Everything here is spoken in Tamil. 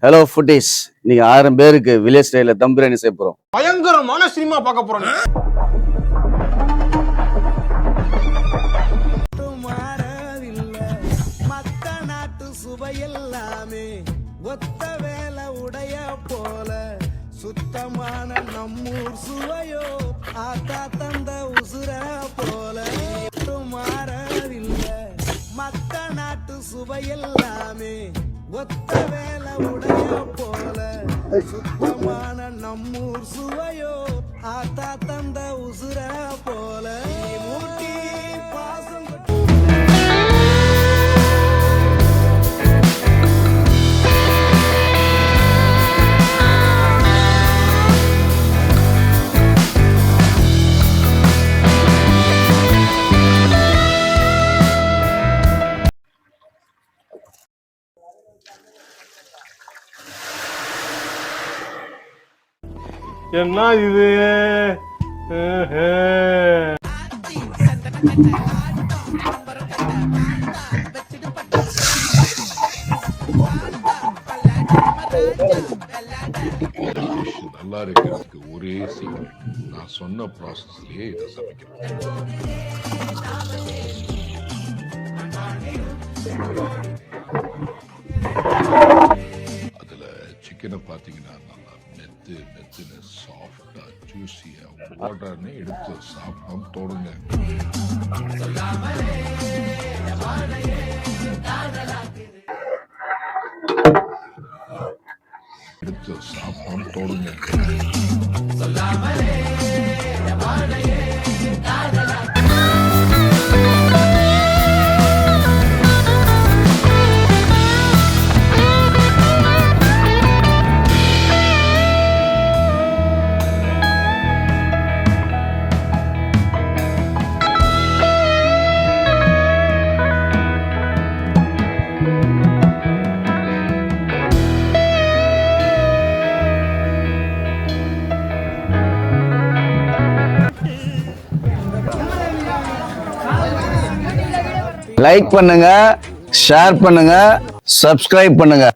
ஹலோ ஃபுட்டீஸ், இன்னைக்கு 1000 பேருக்கு வில்லேஜ் ஸ்டைல தம் பிரியாணி செய்ய போறோம். பயங்கரமான சினிமா பார்க்க போறோம். மத்த நாட்டு சுவையெல்லாமே ஒத்த வேலை உடைய போல சுத்தமான நம்மூர் சுவையோ ஆத்தா தந்த உசுர போல மாறவில்லை. மத்த நாட்டு சுவையெல்லாமே ஒத்த வேலை உடைய போல சுத்தமான நம்மூர் சுவையோ ஆத்தா தந்த உசுர போல மூட்டி பாசம் என்ன இது? நல்லா இருக்கிறதுக்கு ஒரே சீக்கிரம் நான் சொன்ன ப்ராசஸ்லயே இதை சமைக்கிறேன். அதுல சிக்கனை பாத்தீங்கன்னா நல்லா மெத்துன்னு சாஃப்டா ஜூசியா உடனே எடுத்து சாப்பிடாம தோடுங்க. எடுத்து சாப்பிடாம தோடுங்க. லைக் பண்ணுங்க, ஷேர் பண்ணுங்க, சப்ஸ்கிரைப் பண்ணுங்க.